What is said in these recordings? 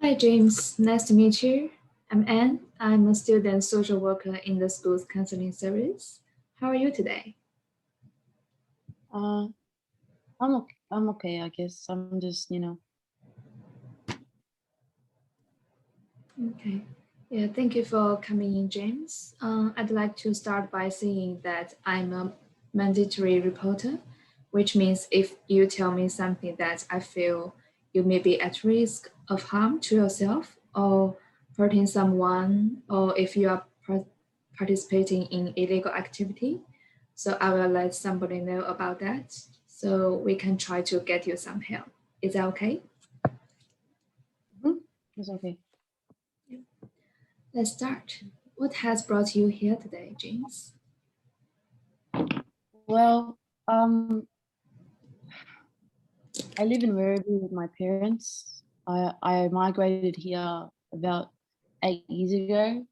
Hi, James. Nice to meet you. I'm Anne. I'm a student social worker in the school's counseling service. How are you today? Uh, I'm okay, I guess. I'm just, Okay. Yeah, thank you for coming in, James. I'd like to start by saying that I'm a mandatory reporter, which means if you tell me something that I feel you may be at risk of harm to yourself or hurting someone, or if you are participating in illegal activity, so I will let somebody know about that so we can try to get you some help. Is that okay? mhm, it's okay. Let's start. What has brought you here today, James? Well, I live in Werribee with my parents. I migrated here about 8 years ago.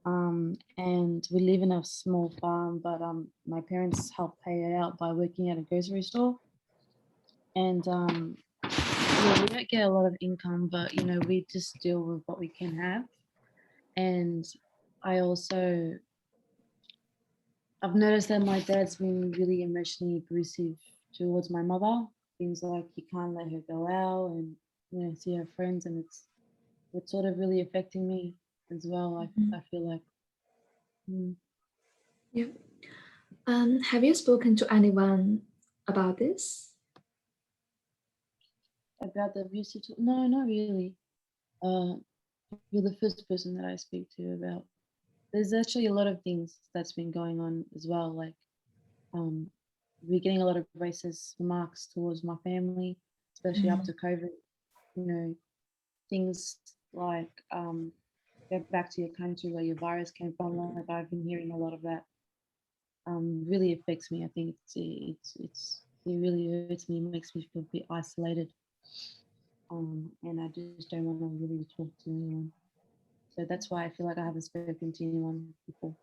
And we live in a small farm, but my parents help pay it out by working at a grocery store. And yeah, we don't get a lot of income, but we just deal with what we can have. And I also I've noticed that my dad's been really emotionally abusive towards my mother. Things like he can't let her go out and see her friends, and it's sort of really affecting me as well. I feel like mm, Yeah. Have you spoken to anyone about this? about the abusive. No, not really. Uh, you're the first person that I speak to about. There's actually a lot of things that's been going on as well. Like um, we're getting a lot of racist remarks towards my family, especially Mm, after COVID. You know, things like get back to your country where your virus came from. Like I've been hearing a lot of that. Really affects me. I think it really hurts me. It makes me feel a bit isolated. And I just don't want to really talk to anyone. So that's why I feel like I haven't spoken to anyone before.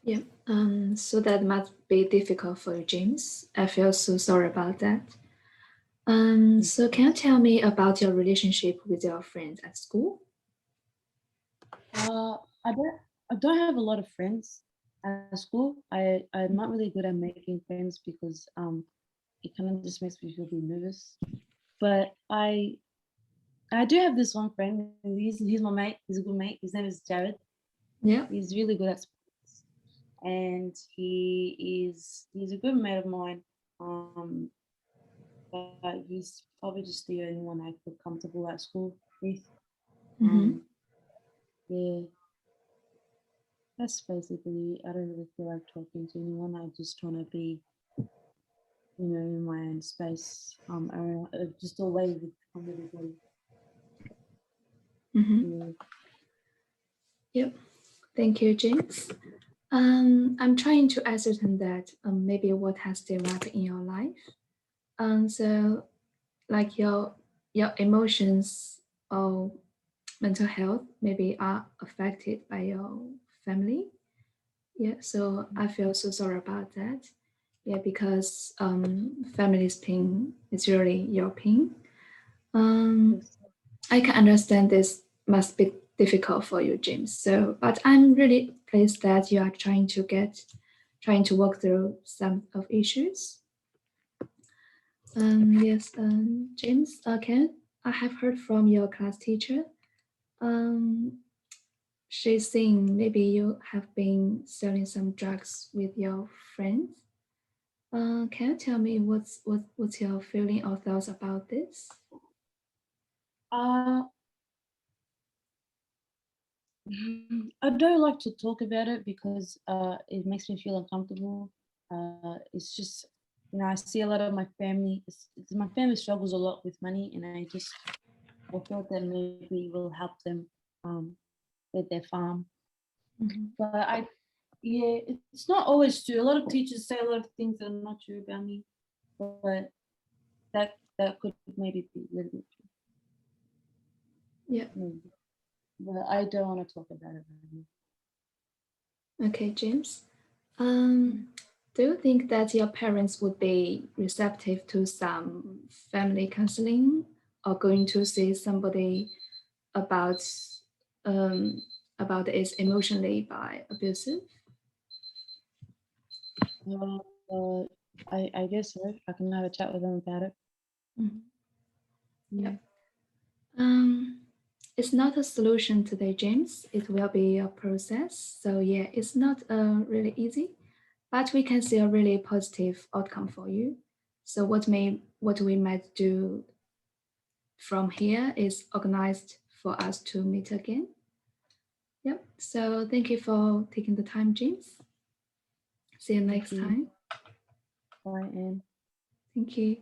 Yeah. yeah. So that must be difficult for you, James. I feel so sorry about that. So can you tell me about your relationship with your friends at school? Uh, I don't I don't have a lot of friends at school. I'm not really good at making friends because it kind of just makes me feel a bit nervous. But I do have this one friend. He's my mate. He's a good mate. His name is Jared. Yeah. He's really good at sports, and he's a good mate of mine. Um, but he's probably just the only one I feel comfortable at school with. Mm-hmm. Um, yeah, that's basically. I don't really feel like talking to anyone. I just want to be, in my own space. Just away from everybody. Mm-hmm. Yeah. Yep. Thank you, James. I'm trying to ascertain that maybe what has developed in your life. So like your emotions or mental health maybe are affected by your family. Yeah, so I feel so sorry about that. Yeah, because family's pain is really your pain. Um, Yes. I can understand this must be difficult for you, James. So, but I'm really pleased that you are trying to work through some of issues. Yes, James, I have heard from your class teacher. Um, she's saying maybe you have been selling some drugs with your friends. Can you tell me what's your feeling or thoughts about this? Uh, I don't like to talk about it because it makes me feel uncomfortable. It's just, I see a lot of my family. My family struggles a lot with money, and I thought that maybe will help them um, with their farm. Mhm. But yeah, it's not always true. A lot of teachers say a lot of things that are not true about me, but that could maybe be a little bit Yeah. true. Maybe. But I don't want to talk about it right Okay, James. Um, Do you think that your parents would be receptive to some family counseling or going to see somebody about um, is emotionally by abusive? Uh, I guess so. I can have a chat with them about it. Mhm. Yeah. Yep. It's not a solution today, James. It will be a process. So yeah, it's not really easy, but we can see a really positive outcome for you. So what we might do from here is organized for us to meet again. Yep. So thank you for taking the time, James. See you Thank next you. time. Bye, Anne. Thank you.